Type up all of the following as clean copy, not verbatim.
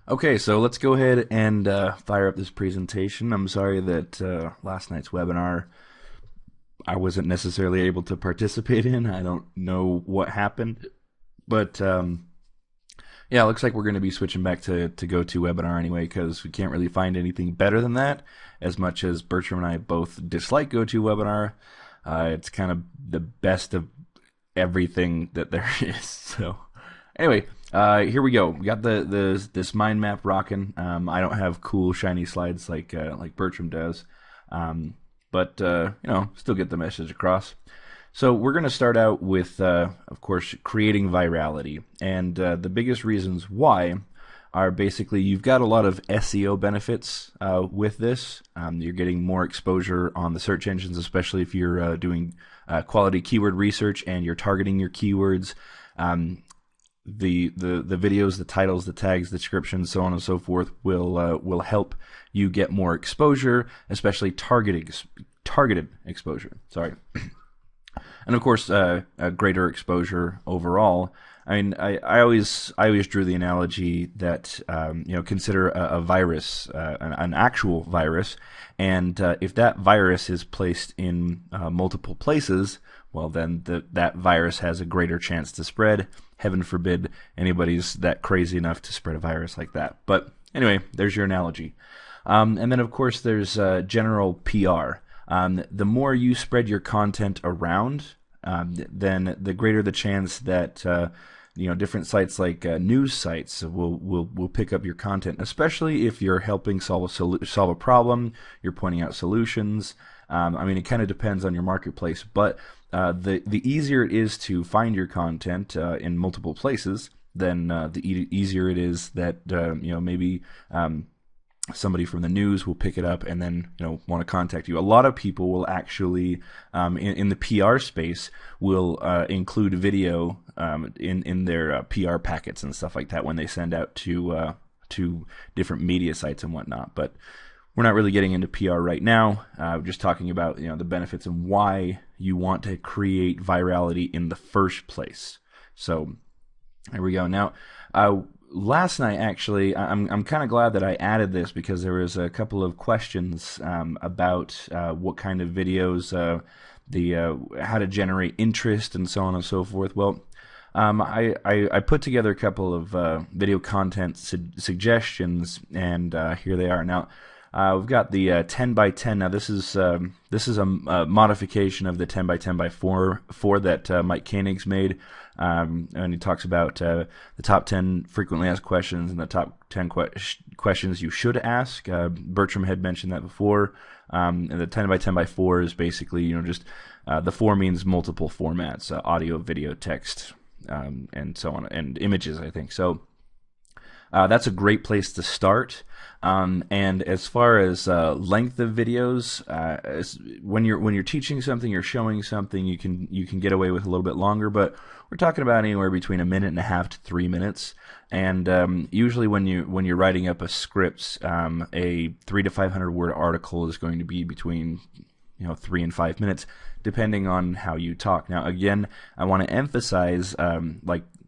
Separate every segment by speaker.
Speaker 1: Okay, so let's go ahead and fire up this presentation. I'm sorry that last night's webinar I wasn't necessarily able to participate in. I don't know what happened, but yeah, it looks like we're going to be switching back to GoToWebinar anyway because we can't really find anything better than that. As much as Bertram and I both dislike GoToWebinar, it's kind of the best of everything that there is. So anyway, here we go. We got this mind map rocking. I don't have cool shiny slides like Bertram does, but still get the message across. So we're going to start out with, of course, creating virality, and the biggest reasons why are basically you've got a lot of SEO benefits with this. You're getting more exposure on the search engines, especially if you're doing quality keyword research and you're targeting your keywords. The videos, the titles, the tags, the descriptions, so on and so forth will help you get more exposure, especially targeted exposure. Sorry. And of course, a greater exposure overall. I mean, I always drew the analogy that consider a virus, an actual virus, and if that virus is placed in multiple places, well, then that virus has a greater chance to spread. Heaven forbid anybody's that crazy enough to spread a virus like that. But anyway, there's your analogy. And then of course there's general PR. The more you spread your content around, then the greater the chance that different sites like news sites will pick up your content, especially if you're helping solve a problem, you're pointing out solutions. I mean, it kind of depends on your marketplace, but the easier it is to find your content in multiple places, then the easier it is that maybe somebody from the news will pick it up and then want to contact you. A lot of people will actually in the PR space will include video in their PR packets and stuff like that when they send out to different media sites and whatnot. But we're not really getting into PR right now. We're just talking about the benefits and why you want to create virality in the first place. So here we go. Now, last night, actually, I'm kind of glad that I added this because there was a couple of questions about what kind of videos, how to generate interest and so on and so forth. Well, I put together a couple of video content suggestions, and here they are. Now, we've got the 10 by 10. Now, this is a modification of the 10 by 10 by 4 that Mike Koenig's made. And he talks about the top 10 frequently asked questions and the top 10 questions you should ask. Bertram had mentioned that before. And the 10 by 10 by 4 is basically, just the 4 means multiple formats, audio, video, text, and so on, and images, I think. So that's a great place to start. And as far as length of videos, when you're teaching something, you're showing something, you can get away with a little bit longer, but we're talking about anywhere between 1.5 to 3 minutes. And usually when you're writing up a script, a 300 to 500 word article is going to be between 3 and 5 minutes, depending on how you talk. Now, again, I want to emphasize,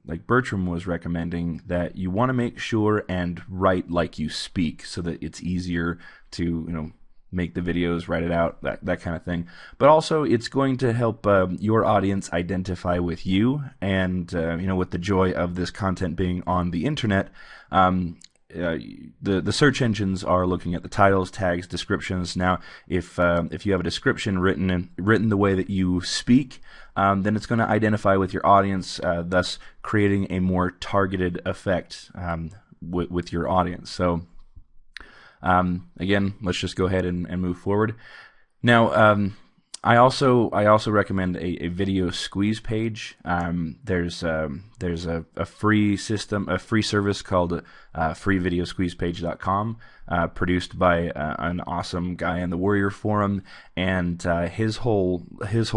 Speaker 1: like Bertram was recommending, that you want to make sure and write like you speak so that it's easier to make the videos, write it out, that kind of thing. But also it's going to help your audience identify with you and with the joy of this content being on the internet. The search engines are looking at the titles, tags, descriptions. Now, if you have a description written the way that you speak, then it's going to identify with your audience, thus creating a more targeted effect with your audience. So again, let's just go ahead and move forward. Now, I also recommend a video squeeze page. There's a free system, a free service called freevideosqueezepage.com, produced by an awesome guy in the Warrior Forum, and his whole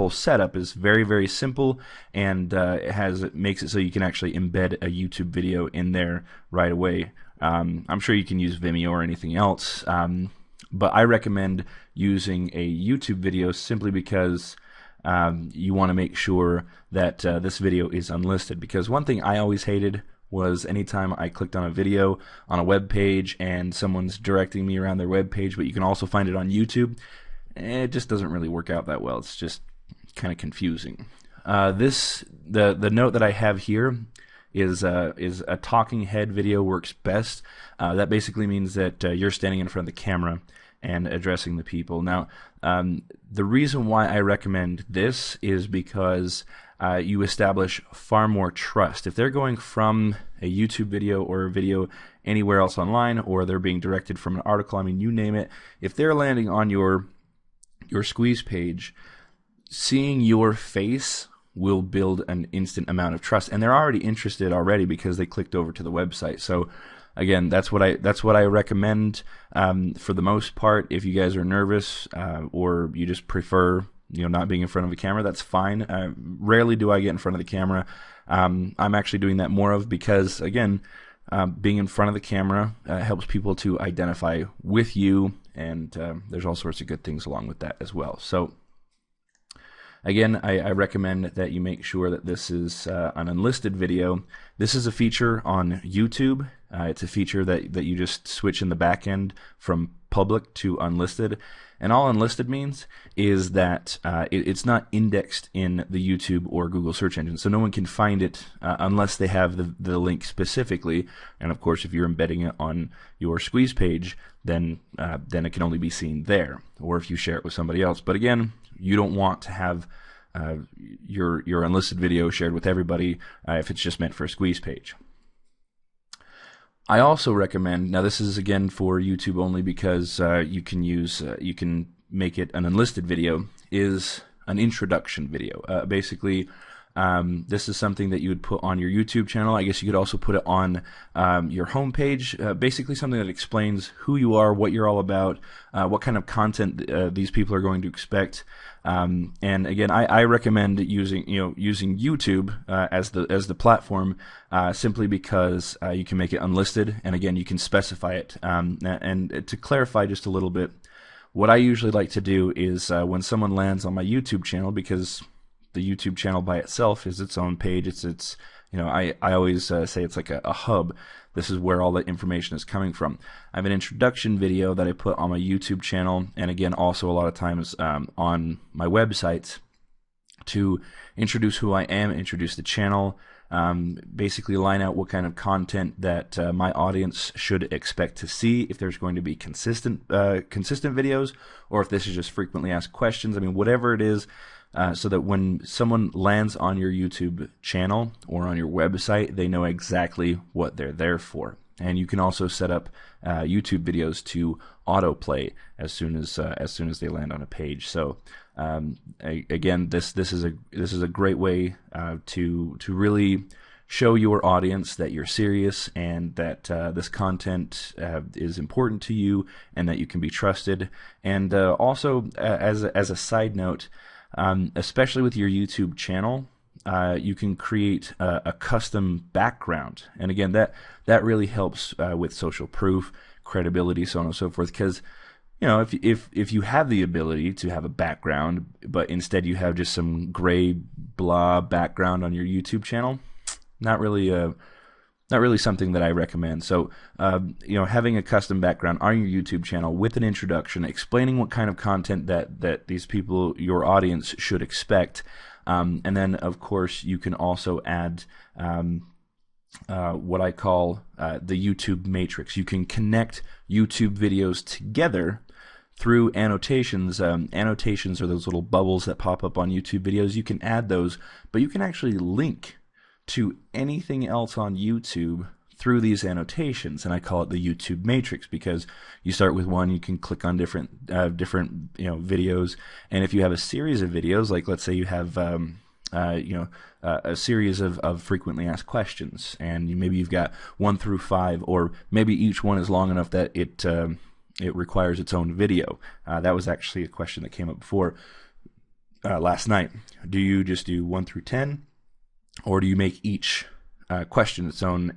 Speaker 1: setup is very, very simple, and it makes it so you can actually embed a YouTube video in there right away. I'm sure you can use Vimeo or anything else. But I recommend using a YouTube video simply because you want to make sure that this video is unlisted. Because one thing I always hated was anytime I clicked on a video on a web page and someone's directing me around their web page, but you can also find it on YouTube. It just doesn't really work out that well. It's just kind of confusing. The note that I have here is a talking head video works best. That basically means that you're standing in front of the camera and addressing the people. Now, the reason why I recommend this is because you establish far more trust. If they're going from a YouTube video or a video anywhere else online, or they're being directed from an article, I mean, you name it, if they're landing on your squeeze page, seeing your face will build an instant amount of trust, and they're already interested already because they clicked over to the website. So again, that's what I recommend for the most part. If you guys are nervous or you just prefer not being in front of a camera, that's fine. Rarely do I get in front of the camera. I'm actually doing that more of because, again, being in front of the camera helps people to identify with you, and there's all sorts of good things along with that as well. So again, I recommend that you make sure that this is an unlisted video. This is a feature on YouTube. It's a feature that you just switch in the back end from public to unlisted. And all unlisted means is that it's not indexed in the YouTube or Google search engine. So no one can find it unless they have the link specifically. And of course, if you're embedding it on your squeeze page, then it can only be seen there, or if you share it with somebody else. But again, you don't want to have your unlisted video shared with everybody if it's just meant for a squeeze page. I also recommend, now this is again for YouTube only because you can make it an unlisted video, is an introduction video. Basically, this is something that you would put on your YouTube channel. I guess you could also put it on your homepage. Basically something that explains who you are, what you're all about, what kind of content these people are going to expect. And again, I recommend using YouTube as the platform simply because you can make it unlisted, and again, you can specify it. And to clarify just a little bit, what I usually like to do is when someone lands on my YouTube channel, because the YouTube channel by itself is its own page. It's I always say it's like a hub. This is where all the information is coming from. I have an introduction video that I put on my YouTube channel, and again, also a lot of times on my website, to introduce who I am, introduce the channel, basically line out what kind of content that my audience should expect to see, if there's going to be consistent videos, or if this is just frequently asked questions. I mean, whatever it is, so that when someone lands on your YouTube channel or on your website, they know exactly what they're there for. And you can also set up YouTube videos to autoplay as soon as they land on a page. So again, this is a great way to really show your audience that you're serious, and that this content is important to you, and that you can be trusted. And also, as a side note, especially with your YouTube channel, you can create a custom background, and again, that really helps with social proof, credibility, so on and so forth. Because if you have the ability to have a background, but instead you have just some gray blah background on your YouTube channel, not really something that I recommend. So, having a custom background on your YouTube channel with an introduction, explaining what kind of content that these people, your audience, should expect, and then of course you can also add what I call the YouTube matrix. You can connect YouTube videos together through annotations. Annotations are those little bubbles that pop up on YouTube videos. You can add those, but you can actually link to anything else on YouTube through these annotations, and I call it the YouTube matrix, because you start with one, you can click on different videos, and if you have a series of videos, like let's say you have a series of frequently asked questions, and maybe you've got 1 through 5, or maybe each one is long enough that it requires its own video. That was actually a question that came up before last night. Do you just do 1 through 10? Or do you make each question its own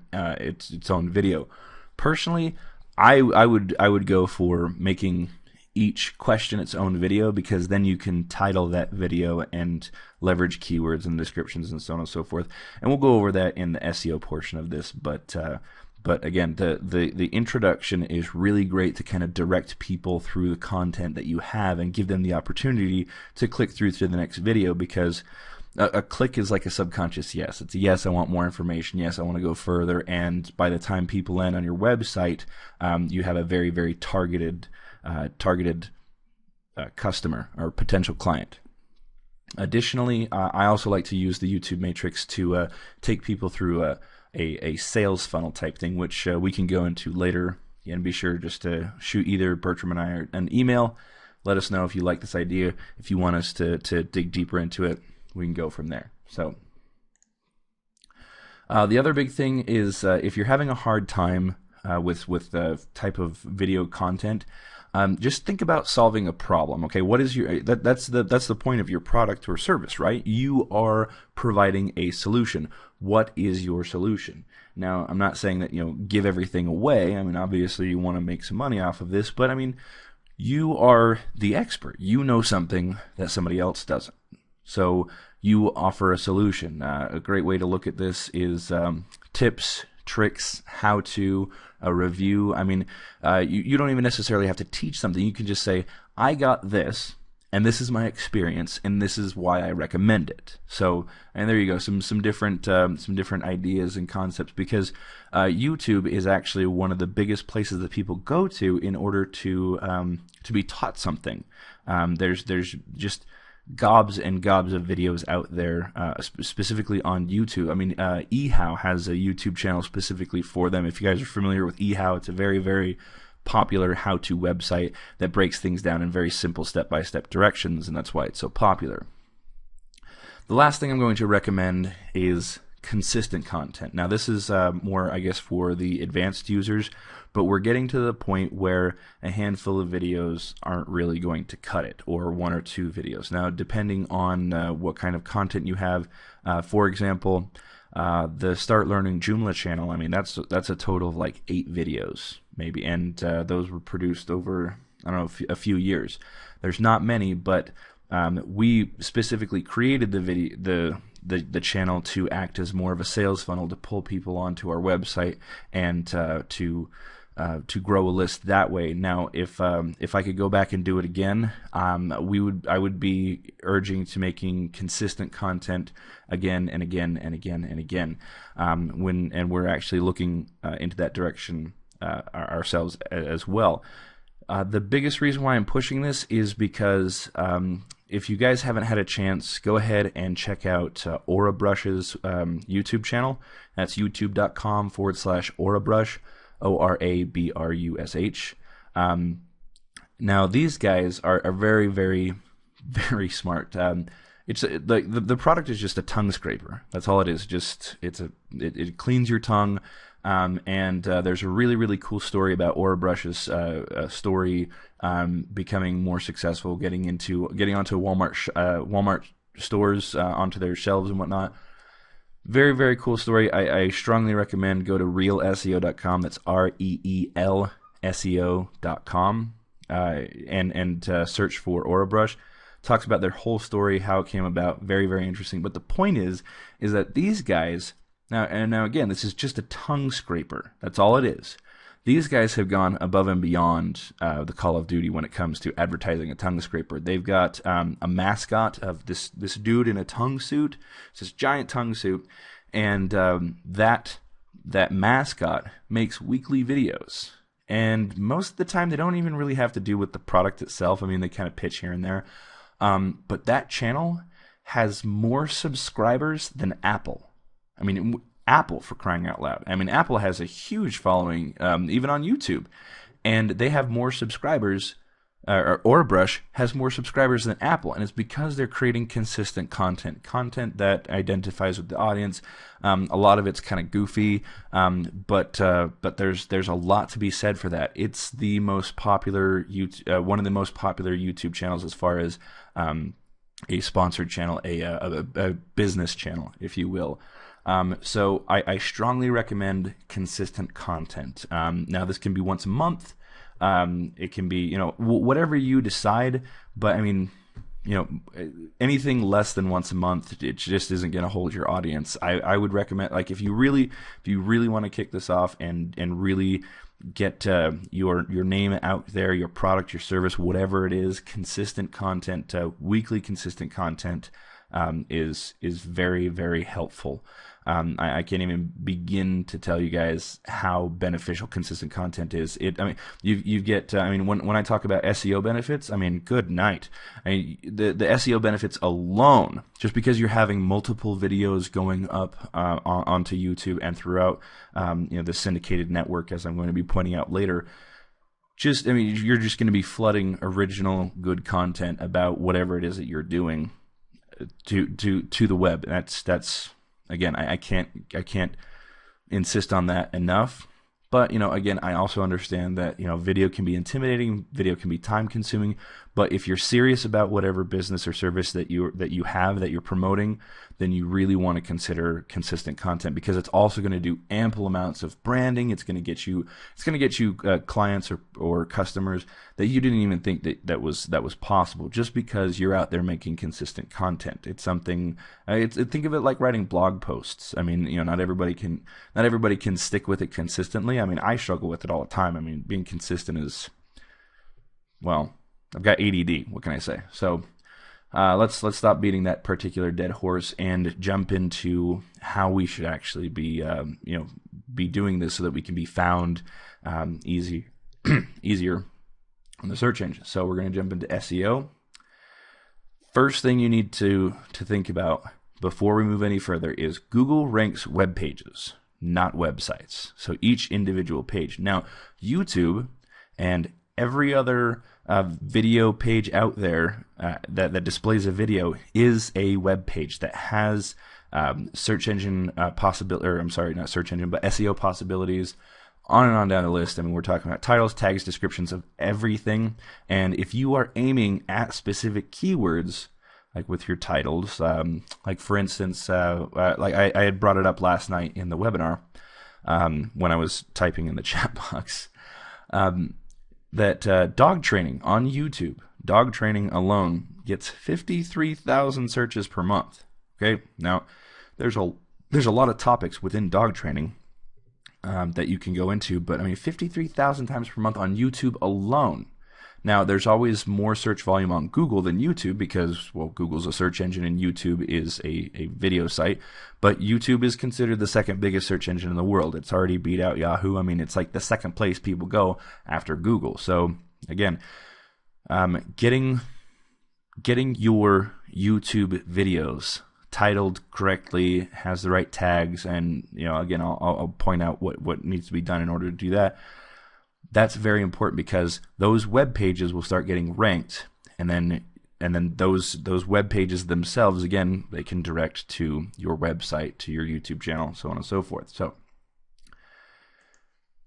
Speaker 1: video? Personally, I would go for making each question its own video, because then you can title that video and leverage keywords and descriptions and so on and so forth. And we'll go over that in the SEO portion of this, but again, the introduction is really great to kind of direct people through the content that you have and give them the opportunity to click through to the next video, because a click is like a subconscious yes. It's a yes, I want more information. Yes, I want to go further. And by the time people land on your website, you have a very, very targeted customer or potential client. Additionally, I also like to use the YouTube matrix to take people through a sales funnel type thing, which we can go into later. And be sure just to shoot either Bertram and I an email. Let us know if you like this idea. If you want us to dig deeper into it, we can go from there. So the other big thing is if you're having a hard time with the type of video content, just think about solving a problem. Okay, what is your that's the point of your product or service, right? You are providing a solution. What is your solution? Now, I'm not saying that, give everything away. I mean, obviously you want to make some money off of this, but I mean, you are the expert. You know something that somebody else doesn't. So you offer a solution. A great way to look at this is tips, tricks, how to, a review. I mean, you don't even necessarily have to teach something. You can just say, I got this, and this is my experience, and this is why I recommend it. So, and there you go, some different ideas and concepts, because YouTube is actually one of the biggest places that people go to in order to be taught something. There's just gobs and gobs of videos out there, specifically on YouTube. I mean, eHow has a YouTube channel specifically for them. If you guys are familiar with eHow, it's a very, very popular how-to website that breaks things down in very simple step-by-step directions, and that's why it's so popular. The last thing I'm going to recommend is consistent content. Now, this is more, I guess, for the advanced users, but we're getting to the point where a handful of videos aren't really going to cut it, or one or two videos. Now, depending on what kind of content you have, for example, the Start Learning Joomla channel, I mean, that's a total of like 8 videos, maybe, and those were produced over, I don't know, a few years. There's not many, but we specifically created the channel to act as more of a sales funnel to pull people onto our website and to grow a list that way. Now, if I could go back and do it again, I would be urging to making consistent content again and again and again and again. And we're actually looking into that direction ourselves as well. The biggest reason why I'm pushing this is because if you guys haven't had a chance, go ahead and check out Orabrush's YouTube channel. That's youtube.com/Orabrush, ORABRUSH. Now, these guys are very, very, very smart. It's the product is just a tongue scraper. That's all it is. Just it cleans your tongue. And there's a really, really cool story about Orabrush's story becoming more successful, getting onto Walmart stores, onto their shelves and whatnot. Very, very cool story. I strongly recommend go to reelseo.com. That's REEL SEO.com and search for Orabrush. Talks about their whole story, how it came about. Very, very interesting. But the point is that these guys. Now again, this is just a tongue scraper. That's all it is. These guys have gone above and beyond the Call of Duty when it comes to advertising a tongue scraper. They've got a mascot of this dude in a tongue suit. It's this giant tongue suit, and that mascot makes weekly videos. And most of the time, they don't even really have to do with the product itself. I mean, they kind of pitch here and there. But that channel has more subscribers than Apple. I mean, Apple, for crying out loud. I mean, Apple has a huge following, even on YouTube, and they have more subscribers. Orabrush has more subscribers than Apple, and it's because they're creating consistent content that identifies with the audience. A lot of it's kind of goofy, but there's a lot to be said for that. It's the most popular one of the most popular YouTube channels as far as a sponsored channel, a business channel, if you will. So I strongly recommend consistent content. Now this can be once a month. It can be, whatever you decide. But I mean, anything less than once a month, it just isn't going to hold your audience. I would recommend, like, if you really want to kick this off and really get your name out there, your product, your service, whatever it is, consistent content, weekly consistent content is very, very helpful. I can't even begin to tell you guys how beneficial consistent content is. You get. When I talk about SEO benefits, good night. The SEO benefits alone, just because you're having multiple videos going up onto YouTube and throughout, the syndicated network, as I'm going to be pointing out later. You're just going to be flooding original good content about whatever it is that you're doing to the web. That's again, I can't insist on that enough. But again, I also understand that video can be intimidating, video can be time consuming. But if you're serious about whatever business or service that you're promoting, then you really want to consider consistent content, because it's also going to do ample amounts of branding. It's going to get you clients or customers that you didn't even think that was possible, just because you're out there making consistent content. It's something. Think of it like writing blog posts. Not everybody can stick with it consistently. I struggle with it all the time. Being consistent is, well, I've got ADD. What can I say? So let's stop beating that particular dead horse and jump into how we should actually be doing this so that we can be found easier on the search engine. So we're going to jump into SEO. First thing you need to think about before we move any further is Google ranks web pages, not websites. So each individual page. Now, YouTube and every other video page out there that displays a video is a web page that has search engine possibility, or I'm sorry, not search engine, but SEO possibilities, on and on down the list. We're talking about titles, tags, descriptions of everything. And if you are aiming at specific keywords, like with your titles, like for instance, like I had brought it up last night in the webinar when I was typing in the chat box, that dog training on YouTube, dog training alone gets 53,000 searches per month. Okay, now there's a lot of topics within dog training that you can go into, but 53,000 times per month on YouTube alone. Now, there's always more search volume on Google than YouTube because, well, Google's a search engine and YouTube is a video site. But YouTube is considered the second biggest search engine in the world. It's already beat out Yahoo. It's like the second place people go after Google. So, again, getting your YouTube videos titled correctly, has the right tags, and again, I'll point out what needs to be done in order to do that. That's very important, because those web pages will start getting ranked, and then those web pages themselves, again, they can direct to your website, to your YouTube channel, so on and so forth. So,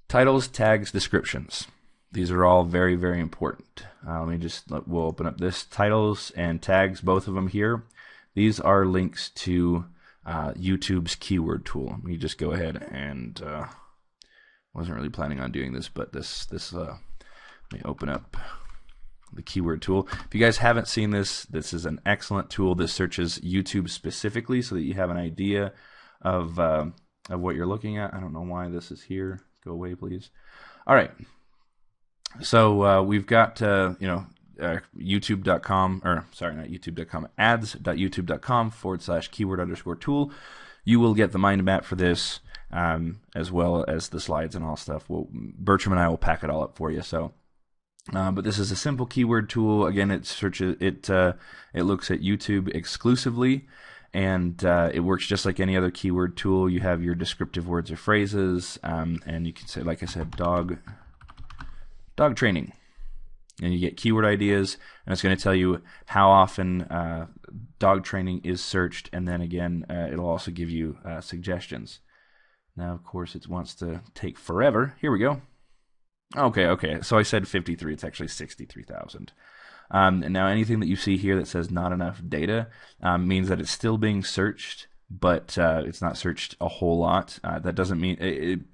Speaker 1: titles, tags, descriptions. These are all very, very important. We'll open up this titles and tags, both of them here. These are links to YouTube's keyword tool. Let me just go ahead and wasn't really planning on doing this, but let me open up the keyword tool. If you guys haven't seen this, this is an excellent tool. This searches YouTube specifically so that you have an idea of what you're looking at. I don't know why this is here. Go away, please. All right. So we've got youtube.com, or sorry, not youtube.com, ads.youtube.com/keyword_tool. You will get the mind map for this, as well as the slides and all stuff. Bertram and I will pack it all up for you. So, but this is a simple keyword tool. Again, it looks at YouTube exclusively, and it works just like any other keyword tool. You have your descriptive words or phrases, and you can say, like I said, dog training. And you get keyword ideas, and it's going to tell you how often dog training is searched, and then again, it'll also give you suggestions. Now, of course, it wants to take forever. Here we go. Okay. So I said 53. It's actually 63,000. And now anything that you see here that says not enough data means that it's still being searched but it's not searched a whole lot. That doesn't mean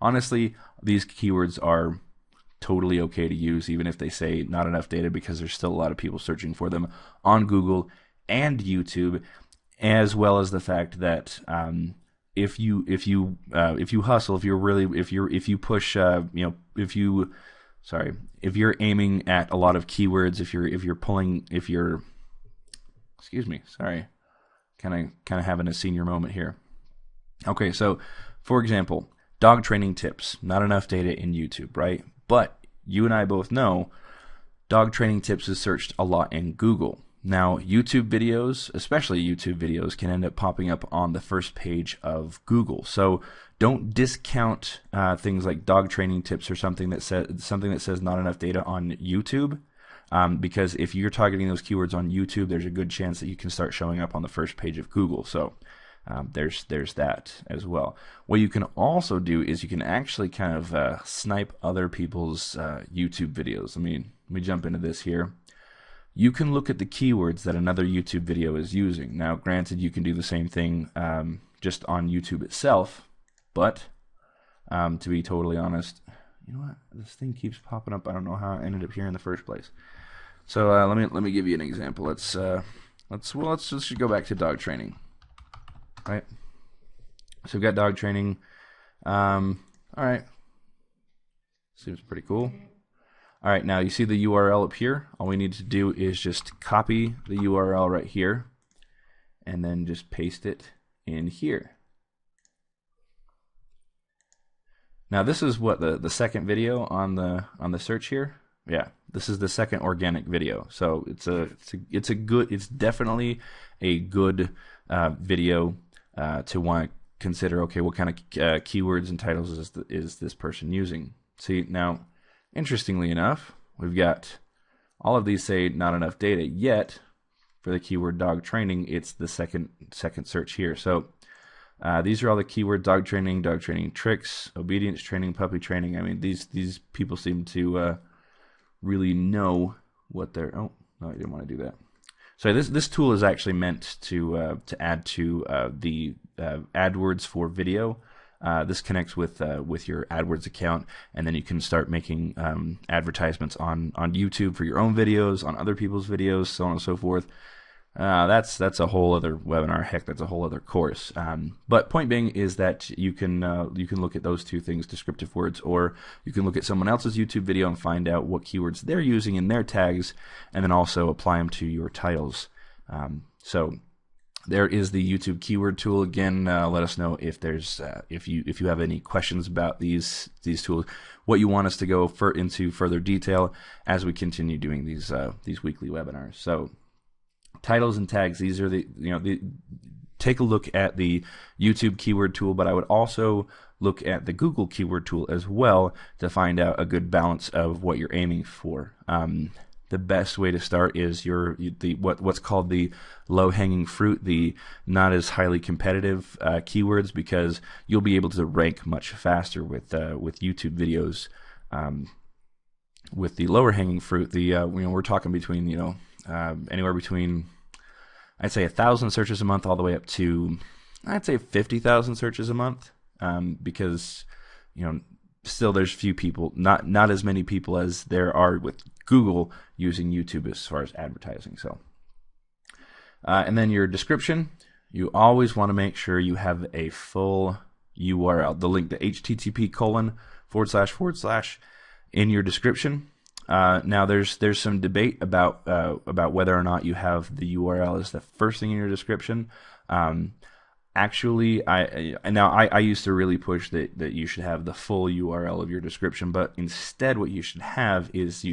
Speaker 1: honestly, these keywords are totally okay to use, even if they say not enough data, because there's still a lot of people searching for them on Google and YouTube, as well as the fact that if you hustle, if you push, if you're aiming at a lot of keywords, excuse me, sorry, kind of having a senior moment here. Okay, so for example, dog training tips, not enough data in YouTube, right? But you and I both know dog training tips is searched a lot in Google. Now, YouTube videos, especially YouTube videos, can end up popping up on the first page of Google. So don't discount things like dog training tips or something that says not enough data on YouTube, because if you're targeting those keywords on YouTube, there's a good chance that you can start showing up on the first page of Google. So there's that as well. What you can also do is you can actually kind of snipe other people's YouTube videos. Let me jump into this here. You can look at the keywords that another YouTube video is using. Now, granted, you can do the same thing just on YouTube itself, but to be totally honest, you know what? This thing keeps popping up. I don't know how I ended up here in the first place. So let me give you an example. Let's just go back to dog training. Right. So we've got dog training. All right. Seems pretty cool. All right, now you see the URL up here. All we need to do is just copy the URL right here and then just paste it in here. Now this is what the second video on the search here. Yeah, this is the second organic video. So it's definitely a good video to want to consider. Okay, what kind of keywords and titles is this person using? See, now interestingly enough, we've got all of these say not enough data, yet for the keyword dog training, it's the second search here. So these are all the keywords: dog training tricks, obedience training, puppy training. I mean, these people seem to really know what they're. Oh no, I didn't want to do that. So this tool is actually meant to add to the AdWords for video. This connects with your AdWords account, and then you can start making advertisements on YouTube for your own videos, on other people's videos, so on and so forth. That's a whole other webinar. Heck, that's a whole other course. But point being is that you can look at those two things, descriptive words, or you can look at someone else's YouTube video and find out what keywords they're using in their tags, and then also apply them to your titles. So there is the YouTube keyword tool. Again, let us know if there's if you have any questions about these tools, what you want us to go into further detail as we continue doing these weekly webinars. So titles and tags, these are take a look at the YouTube keyword tool, but I would also look at the Google keyword tool as well to find out a good balance of what you're aiming for. The best way to start is what's called the low-hanging fruit, the not as highly competitive keywords, because you'll be able to rank much faster with YouTube videos. With the lower-hanging fruit, we're talking between anywhere between, I'd say 1,000 searches a month all the way up to, I'd say 50,000 searches a month, because still there's few people, not as many people as there are with Google using YouTube as far as advertising. So and then your description, you always want to make sure you have a full URL, the link, the http:// in your description. Now there's some debate about whether or not you have the URL as the first thing in your description. Actually, I used to really push that you should have the full URL of your description, but instead what you should have is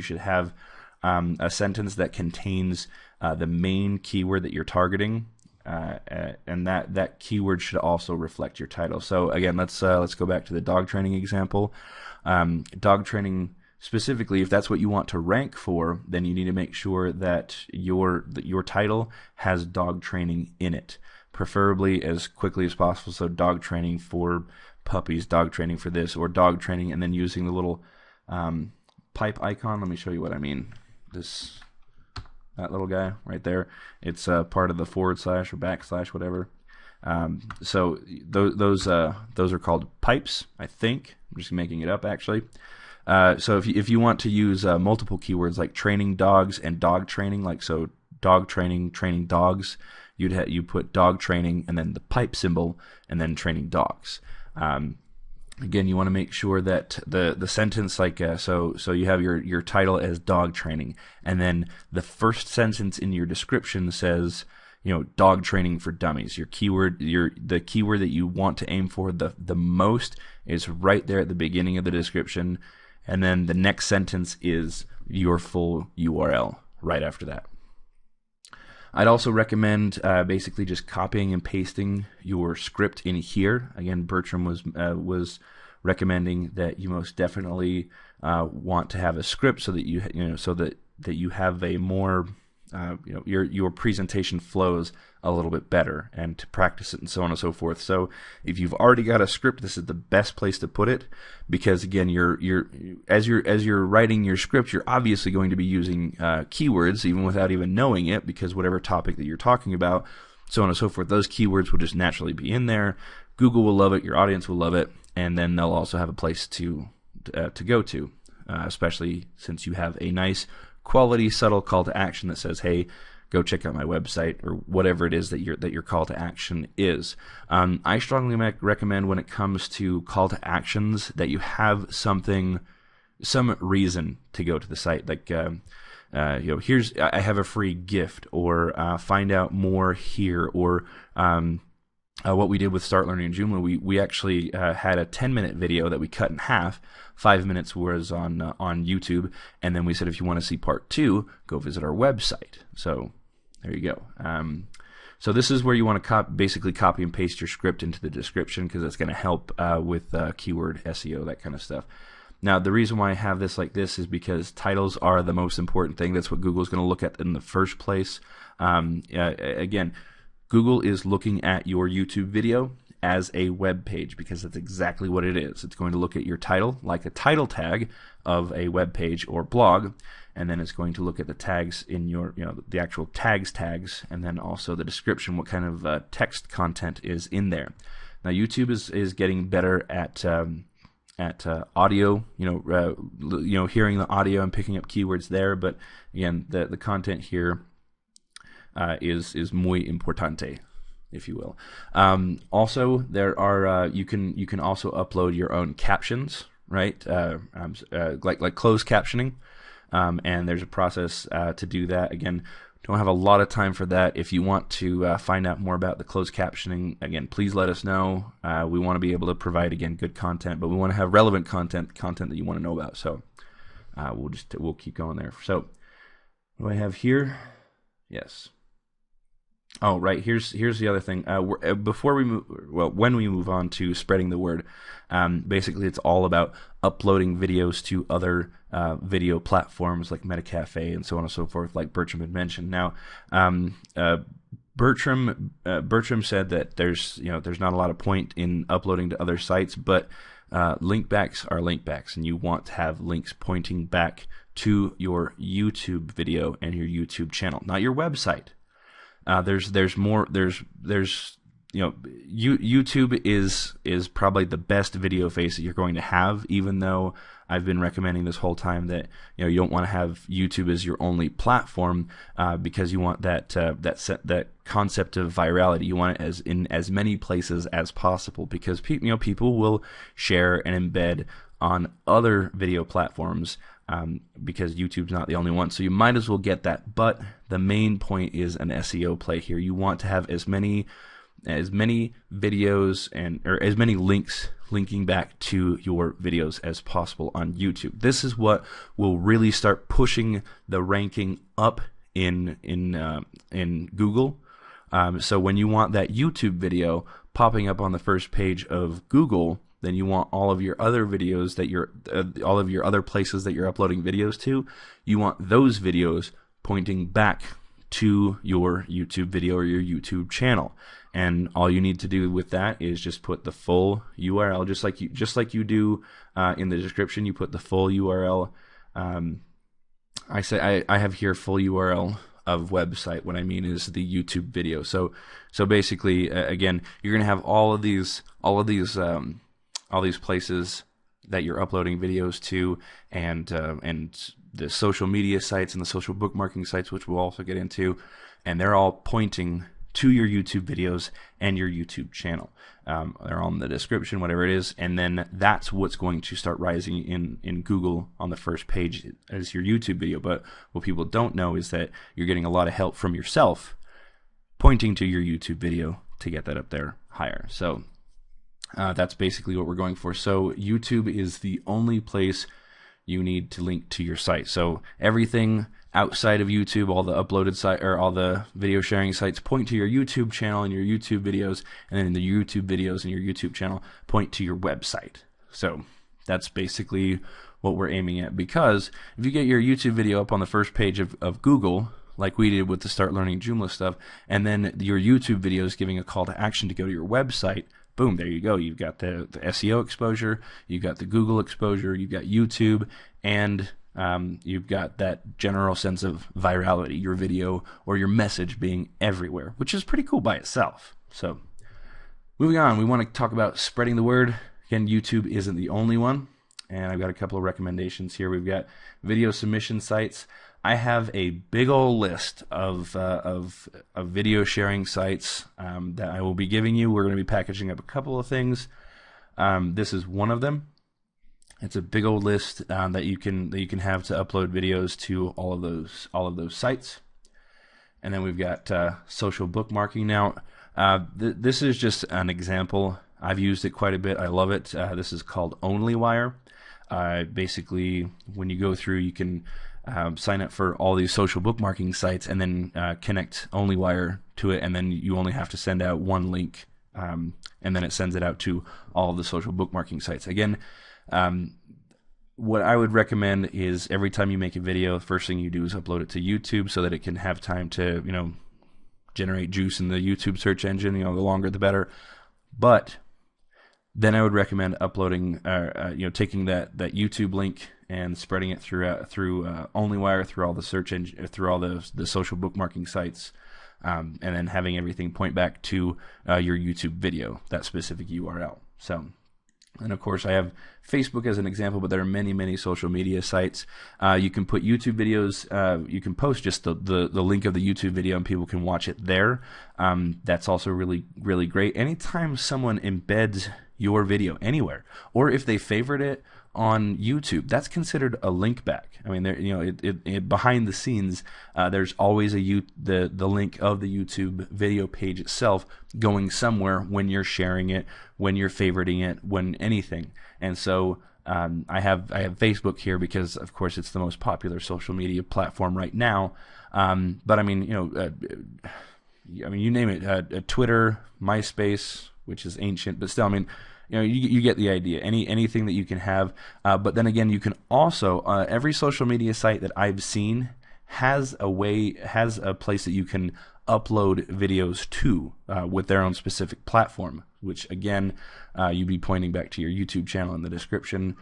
Speaker 1: a sentence that contains the main keyword that you're targeting, and that keyword should also reflect your title. So again, let's go back to the dog training example. Dog training specifically, if that's what you want to rank for, then you need to make sure that your title has dog training in it, preferably as quickly as possible. So dog training for puppies, dog training for this, or dog training, and then using the little pipe icon. Let me show you what I mean. That little guy right there. It's part of the / or / whatever. So those are called pipes, I think. I'm just making it up, actually. So if you want to use multiple keywords like training dogs and dog training, like so dog training, training dogs, you put dog training and then the pipe symbol and then training dogs. Again, you want to make sure that the sentence, like so you have your title as dog training, and then the first sentence in your description says, dog training for dummies. Your keyword, the keyword that you want to aim for the most is right there at the beginning of the description, and then the next sentence is your full URL right after that. I'd also recommend basically just copying and pasting your script in here. Again, Bertram was recommending that you most definitely want to have a script so that you have a more your presentation flows a little bit better, and to practice it and so on and so forth. So if you've already got a script, this is the best place to put it, because again, as you're writing your script, you're obviously going to be using keywords even without even knowing it, because whatever topic that you're talking about, so on and so forth, those keywords will just naturally be in there. Google will love it, your audience will love it, and then they'll also have a place to go to, especially since you have a nice quality subtle call to action that says, hey, go check out my website, or whatever it is that your call to action is. I strongly recommend, when it comes to call to actions, that you have some reason to go to the site, like here's, I have a free gift, or find out more here, or what we did with Start Learning in Joomla, we actually had a 10-minute video that we cut in half. 5 minutes was on YouTube, and then we said, if you want to see part 2, go visit our website. So there you go. So this is where you want to basically copy and paste your script into the description, because it's going to help with keyword SEO, that kind of stuff. Now, the reason why I have this like this is because titles are the most important thing. That's what Google's going to look at in the first place. Again, Google is looking at your YouTube video as a web page, because that's exactly what it is. It's going to look at your title like a title tag of a web page or blog, and then it's going to look at the tags in your, the actual tags, and then also the description, what kind of text content is in there. Now, YouTube is getting better at audio, hearing the audio and picking up keywords there, but again, the content here is muy importante, if you will. Also, there are you can also upload your own captions, right? Like closed captioning, and there's a process to do that. Again, don't have a lot of time for that. If you want to find out more about the closed captioning, again, please let us know. We want to be able to provide, again, good content, but we want to have relevant content that you want to know about. So we'll keep going there. So what do I have here? Yes. Oh, right. Here's the other thing. When we move on to spreading the word, basically it's all about uploading videos to other video platforms like Metacafe and so on and so forth, like Bertram had mentioned. Now, Bertram said that there's not a lot of point in uploading to other sites, but linkbacks are linkbacks, and you want to have links pointing back to your YouTube video and your YouTube channel, not your website. YouTube is probably the best video face that you're going to have, even though I've been recommending this whole time that you don't want to have YouTube as your only platform, because you want that concept of virality. You want it in as many places as possible, because people will share and embed on other video platforms, because YouTube's not the only one. So you might as well get that. But the main point is an SEO play here. You want to have as many videos or as many links linking back to your videos as possible on YouTube. This is what will really start pushing the ranking up in Google. So when you want that YouTube video popping up on the first page of Google, then you want all of your other videos that all of your other places that you're uploading videos to, you want those videos pointing back to your YouTube video or your YouTube channel. And all you need to do with that is just put the full URL, just like you do in the description. You put the full URL. I have here full URL of website. What I mean is the YouTube video. So basically, again, you're going to have all these places that you're uploading videos to, and the social media sites and the social bookmarking sites, which we'll also get into, and they're all pointing to your YouTube videos and your YouTube channel. They're all in the description, whatever it is, and then that's what's going to start rising in Google on the first page as your YouTube video. But what people don't know is that you're getting a lot of help from yourself pointing to your YouTube video to get that up there higher. So that's basically what we're going for. So YouTube is the only place you need to link to your site. So everything outside of YouTube, all the uploaded site or all the video sharing sites point to your YouTube channel and your YouTube videos, and then the YouTube videos and your YouTube channel point to your website. So that's basically what we're aiming at, because if you get your YouTube video up on the first page of Google, like we did with the Start Learning Joomla stuff, and then your YouTube video is giving a call to action to go to your website, boom, there you go. You've got the SEO exposure, you've got the Google exposure, you've got YouTube, and you've got that general sense of virality, your video or your message being everywhere, which is pretty cool by itself. So moving on, we want to talk about spreading the word. Again, YouTube isn't the only one, and I've got a couple of recommendations here. We've got video submission sites. I have a big old list of video sharing sites that I will be giving you. We're going to be packaging up a couple of things. This is one of them. It's a big old list that you can have to upload videos to all of those sites. And then we've got social bookmarking. Now, this is just an example. I've used it quite a bit. I love it. This is called OnlyWire. Basically, when you go through, you can sign up for all these social bookmarking sites and then connect OnlyWire to it, and then you only have to send out one link, and then it sends it out to all of the social bookmarking sites. Again, what I would recommend is every time you make a video, the first thing you do is upload it to YouTube so that it can have time to, generate juice in the YouTube search engine. The longer the better. But then I would recommend uploading, taking that YouTube link and spreading it through OnlyWire, through all the search engine, through all the social bookmarking sites, and then having everything point back to your YouTube video, that specific URL. So. And of course, I have Facebook as an example, but there are many, many social media sites. You can put YouTube videos, you can post just the link of the YouTube video and people can watch it there. That's also really, really great. Anytime someone embeds your video anywhere, or if they favorite it on YouTube, that's considered a link back. I mean, there, behind the scenes, there's always the link of the YouTube video page itself going somewhere when you're sharing it, when you're favoriting it, when anything. And so I have Facebook here because, of course, it's the most popular social media platform right now. But I mean, you name it, Twitter, MySpace, which is ancient, but still, I mean, you get the idea. Anything that you can have, but then again, you can also every social media site that I've seen has a place that you can upload videos to with their own specific platform. Which again, you'd be pointing back to your YouTube channel in the description.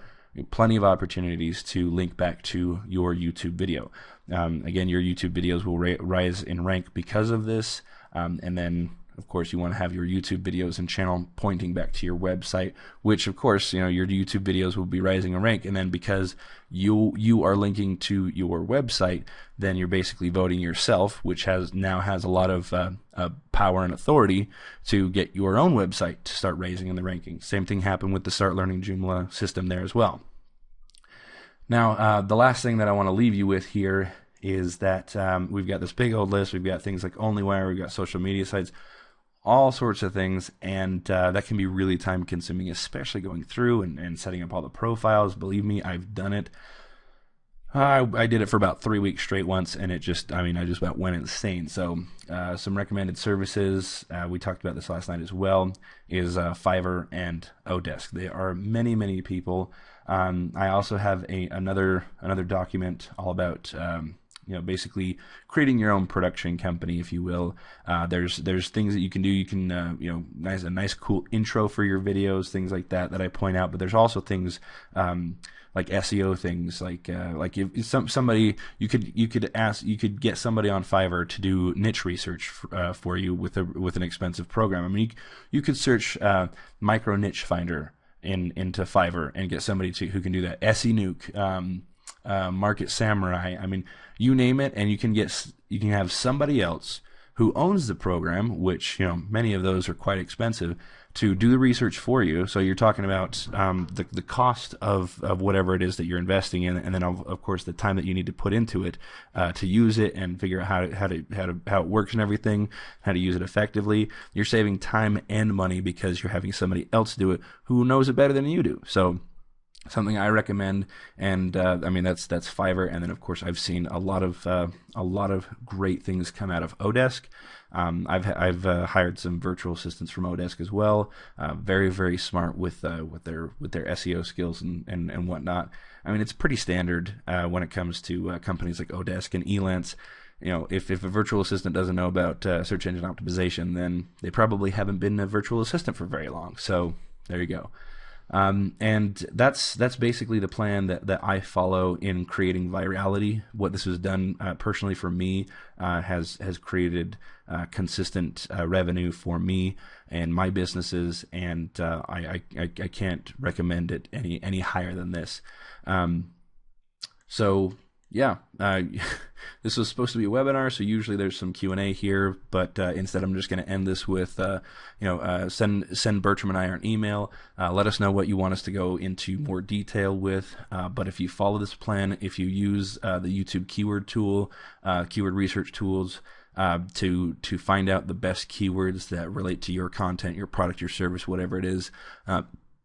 Speaker 1: Plenty of opportunities to link back to your YouTube video. Again, your YouTube videos will rise in rank because of this, and then. Of course, you want to have your YouTube videos and channel pointing back to your website, which, of course, your YouTube videos will be rising in rank. And then because you are linking to your website, then you're basically voting yourself, which now has a lot of power and authority to get your own website to start raising in the rankings. Same thing happened with the Start Learning Joomla system there as well. Now, the last thing that I want to leave you with here is that we've got this big old list. We've got things like OnlyWire, we've got social media sites, all sorts of things, and that can be really time consuming, especially going through and setting up all the profiles. Believe me, I've done it. I did it for about 3 weeks straight once, and I just about went insane. So some recommended services, we talked about this last night as well, is Fiverr and Odesk. They are many people. I also have another document all about basically creating your own production company, if you will. There's things that you can do. You can a nice cool intro for your videos, things like that I point out. But there's also things like SEO things, like if somebody you could get somebody on Fiverr to do niche research for you with an expensive program. I mean, you could search micro niche finder into Fiverr and get somebody who can do that. SE Nuke, Market Samurai. I mean, you name it, and you can have somebody else who owns the program, which many of those are quite expensive, to do the research for you. So you're talking about the cost of whatever it is that you're investing in, and then of course the time that you need to put into it to use it and figure out how it works and everything, how to use it effectively. You're saving time and money because you're having somebody else do it who knows it better than you do. So something I recommend, and I mean that's Fiverr, and then of course I've seen a lot of great things come out of Odesk. I've hired some virtual assistants from Odesk as well. Very, very smart with their SEO skills and whatnot. I mean, it's pretty standard when it comes to companies like Odesk and Elance. If a virtual assistant doesn't know about search engine optimization, then they probably haven't been a virtual assistant for very long. So there you go. And that's basically the plan that I follow in creating Virality. What this has done personally for me has created consistent revenue for me and my businesses, and I can't recommend it any higher than this. So yeah, this was supposed to be a webinar, so usually there's some Q&A here, but instead I'm just going to end this with, send Bertram and I an email. Let us know what you want us to go into more detail with. But if you follow this plan, if you use the YouTube keyword tool, keyword research tools, to find out the best keywords that relate to your content, your product, your service, whatever it is,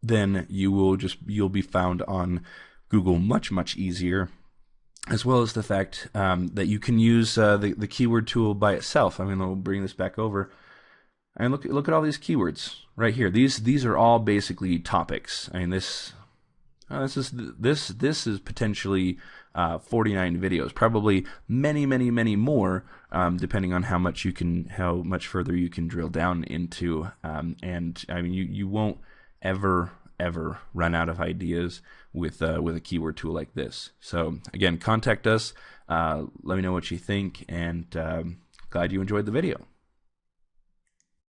Speaker 1: then you'll be found on Google much easier. As well as the fact that you can use the keyword tool by itself. I mean, we'll bring this back over, and look at all these keywords right here. These are all basically topics. I mean, this is potentially 49 videos, probably many more, depending on how much further you can drill down into. And I mean, you won't ever run out of ideas with a keyword tool like this. So again, contact us, let me know what you think, and glad you enjoyed the video.